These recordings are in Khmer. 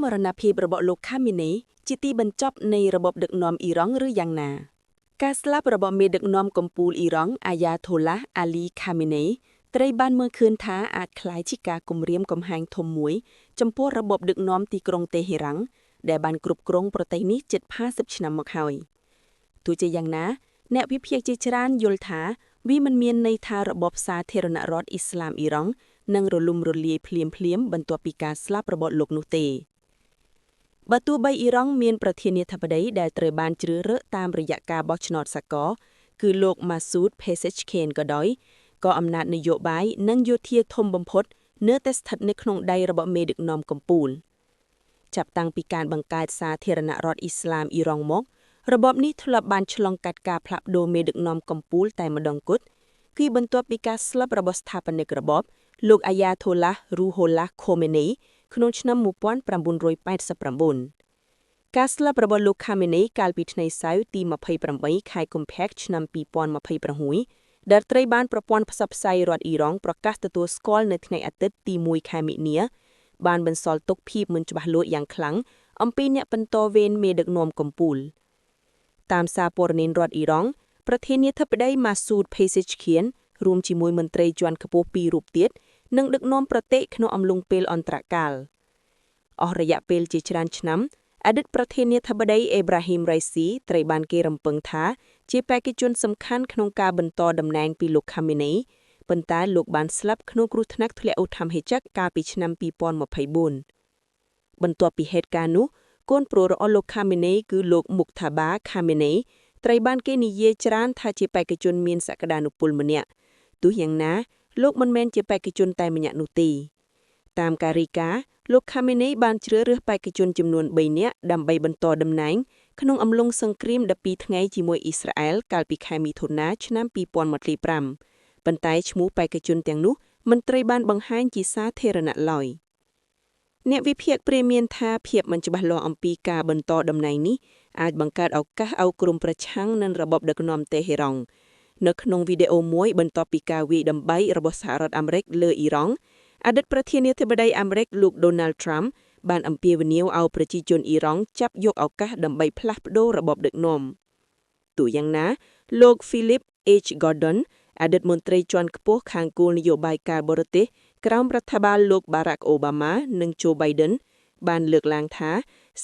មរណភាពរបស់លោកខាមីនីជាទីបញ្ចប់នៃរបបដឹកនាំអ៊ីរ៉ង់ឬយ៉ាងណាការស្លាប់របស់មេដឹកនាំកំពូលអ៊ីរ៉ង់អាយ៉ាថូឡាស់អាលីខាមីនីត្រូវបានមើលឃើញថាអាចក្លាយជាការគំរាមកំហែងធំមួយចំពោះរបបដឹកនាំទីក្រុងតេហេរ៉ាំងដែលបានគ្រប់គ្រងប្រទេសនេះជិត50ឆ្នាំមកហើយទោះជាយ៉ាងណាអ្នកវិភាគជាច្រើនយល់ថាវាមិនមានន័យថារបបសាធារណរដ្ឋអ៊ីស្លាមអ៊ីរ៉ង់នឹងរលំរលាយភ្លាមបន្ទាប់ពីការស្លាប់របស់លោកនោះទេបើទោះបីអ៊ីរ៉ង់មានប្រធានាធិបតីដែលត្រូវបានជ្រើសរើសតាមរយៈការបោះឆ្នោតសកលគឺលោកម៉ាស៊ូត ផេសេឈខេនក៏ដោយក៏អំណាចនយោបាយនិងយោធាធំបំផុតនៅតែស្ថិតនៅក្នុងដៃរបស់មេដឹកនាំកំពូលចាប់តាំងពីការបង្កើតសាធារណរដ្ឋអ៊ីស្លាមអ៊ីរ៉ង់មករបបនេះធ្លាប់បានឆ្លងកាត់ការផ្លាស់ប្ដូរមេដឹកនាំកំពូលតែម្ដងគត់គឺបន្ទាប់ពីការស្លាប់របស់ស្ថាបនិករបបលោកអាយ៉ាថូឡាស់រូហូឡាស់ខូមេនីក្នុងឆ្នាំ1989ការស្លាប់របស់លោកខាមេនីកាលពីថ្ងៃសៅរ៍ទី28ខែកុម្ភៈឆ្នាំ2026ដែលត្រូវបានប្រព័ន្ធផ្សព្វផ្សាយរដ្ឋអ៊ីរ៉ង់ប្រកាសទទួលស្គាល់នៅថ្ងៃអាទិត្យទី1ខែមិនិនាបានបន្សល់ទុកភាពមិនច្បាស់លាស់យ៉ាងខ្លាំងអំពីអ្នកបន្តវេនមេដឹកនាំកំពូលតាមសារព័ត៌មានរដ្ឋអ៊ីរ៉ង់ប្រធានាធិបតីម៉ាស៊ូត ផេសេឈខៀនរួមជាមួយមន្ត្រីជាន់ខ្ពស់2រូបទៀតនឹងដឹកនាំប្រទេសក្នុងអំឡុងពេលអន្តរកាលអស់រយៈពេលជាច្រើនឆ្នាំអតីតប្រធានាធិបតីអេប្រាហ៊ីមរ៉ៃស៊ីត្រូវបានគេរំពឹងថាជាបេក្ខជនសំខាន់ក្នុងការបន្តតំណែងពីលោកខាមេនីប៉ុន្តែលោកបានស្លាប់ក្នុងគ្រោះថ្នាក់ធ្លាក់ឧទ្ធម្ហិចក្រកាលពីឆ្នាំ2024បន្ទាប់ពីហេតុការណ៍នោះកូនប្រុសរបស់លោកខាមេនីគឺលោកមុកថាបាខាមេនីត្រូវបានគេនិយាយច្រើនថាជាបេក្ខជនមានសក្តានុពលម្នាក់ទោះយ៉ាងណាលោកមិនមែនជាបេក្ខជនតែម្នាក់នោះទេតាមការរាយការណ៍លោកខាមេនីបានជ្រើសរើសបេក្ខជនចំនួន3នាក់ដើម្បីបន្តតំណែងក្នុងអំឡុងសង្គ្រាម12ថ្ងៃជាមួយអ៊ីស្រាអែលកាលពីខែមិថុនាឆ្នាំ2025ប៉ុន្តែឈ្មោះបេក្ខជនទាំងនោះមិនត្រូវបានបង្ហាញជាសាធារណៈឡើយអ្នកវិភាគព្រាយមានថាភាពមិនច្បាស់លាស់អំពីការបន្តតំណែងនេះអាចបង្កើតឱកាសឲ្យក្រុមប្រឆាំងនឹងរបបដឹកនាំតេហេរ៉ង់នៅក្នុងវីដេអូមួយបន្ទាប់ពីការវាយដំបីរបស់សហរដ្ឋអាមេរិកលើអ៊ីរ៉ង់អតីតប្រធានាធិបតីអាមេរិកលោក Donald Trump បានអំពាវនាវឲ្យប្រជាជនអ៊ីរ៉ង់ចាប់យកឱកាសដើម្បីផ្លាស់ប្ដូររបបដឹកនាំទោះយ៉ាងណាលោក Philip H. Gordon អតីតមន្ត្រីជាន់ខ្ពស់ខាងគោលនយោបាយការបរទេសក្រោមរដ្ឋបាលលោក Barack Obama និង Joe Biden បានលើកឡើងថា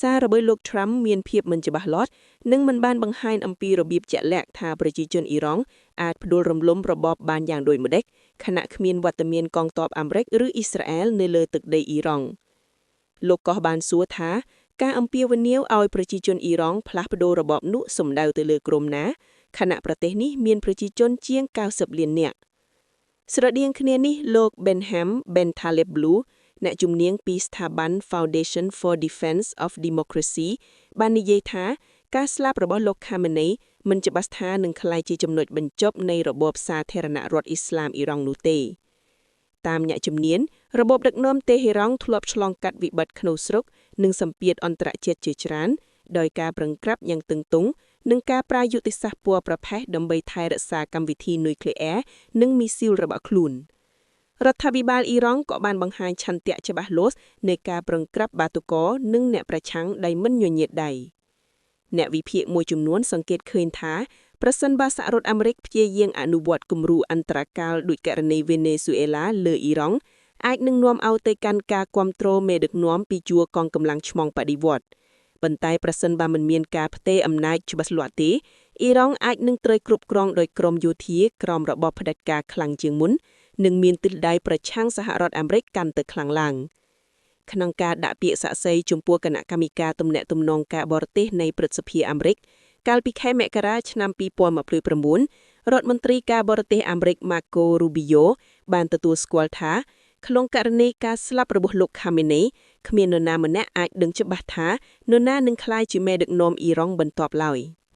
សាររបស់លោក Trump មានភាពមិនច្បាស់លាស់និងមិនបានបង្ហាញអំពីរបៀបជាក់លាក់ថាប្រជាជនអ៊ីរ៉ង់អាចផ្ដួលរំលំរបបបានយ៉ាងដូចម្តេចខណៈគ្មានវត្តមានកងទ័ពអាមេរិកឬអ៊ីស្រាអែលនៅលើទឹកដីអ៊ីរ៉ង់លោកក៏បានសួរថាការអំពាវនាវឲ្យប្រជាជនអ៊ីរ៉ង់ផ្លាស់ប្ដូររបបនោះសំដៅទៅលើក្រុមណាខណៈប្រទេសនេះមានប្រជាជនជាង90លាននាក់ស្រដៀងគ្នានេះលោក Benham Ben Taleb Blue អ្នកជំនាញពីស្ថាប័ន Foundation for Defense of Democracy បាននិយាយថាការស្លាប់របស់លោកខាមេនីមិនច្បាស់ថានឹងក្លាយជាចំណុចបញ្ចប់នៃរបបសាធារណរដ្ឋអ៊ីស្លាមអ៊ីរ៉ង់នោះទេតាមអ្នកជំនាញរបបដឹកនាំតេហេរ៉ង់ធ្លាប់ឆ្លងកាត់វិបត្តិក្នុងស្រុកនិងសម្ពាធអន្តរជាតិជាច្រើនដោយការប្រឹងក្រាបយ៉ាងតឹងទង់និងការប្រើយុទ្ធសាស្ត្រពណ៌ប្រផេះដើម្បីថែរក្សាកម្មវិធីនុយក្លេអ៊ែរនិងមីស៊ីលរបស់ខ្លួនរដ្ឋាភិបាលអ៊ីរ៉ង់ក៏បានបង្ហាញឆន្ទៈច្បាស់លាស់នៃការប្រឹងក្រាបបាតុករនិងអ្នកប្រឆាំងដែលមិនញញៀតដៃអ្នកវិភាគមួយចំនួនសង្កេតឃើញថាប្រសិនបើសហរដ្ឋអាមេរិកព្យាយាមអនុវត្តគំរូអន្តរកាលដូចករណីវេណេស៊ុយអេឡាលើអ៊ីរ៉ង់អាចនឹងនាំឲ្យទៅកាន់ការគ្រប់គ្រងមេដឹកនាំពីជួរកងកម្លាំងឆ្មងបដិវត្តន៍ប៉ុន្តែប្រសិនបើមិនមានការផ្ទេរអំណាចច្បាស់លាស់ទេអ៊ីរ៉ង់អាចនឹងត្រូវគ្រប់គ្រងដោយក្រុមយោធាក្រោមរបបផ្ដាច់ការខ្លាំងជាងមុននិងមានទិសដៅប្រឆាំងសហរដ្ឋអាមេរិកកាន់តែខ្លាំងឡើងក្នុងការដាក់ពាក្យសាក្សីចំពោះគណៈកម្មការទំនាក់ទំនងការបរទេសនៃព្រឹទ្ធសភាអាមេរិកកាលពីខែមករាឆ្នាំ2029រដ្ឋមន្ត្រីការបរទេសអាមេរិក Marco Rubio បានទទួលស្គាល់ថាក្នុងករណីការស្លាប់របស់លោកខាមេនីគ្មាននរណាម្នាក់អាចដឹងច្បាស់ថានរណានឹងក្លាយជាមេដឹកនាំអ៊ីរ៉ង់បន្ទាប់ឡើយ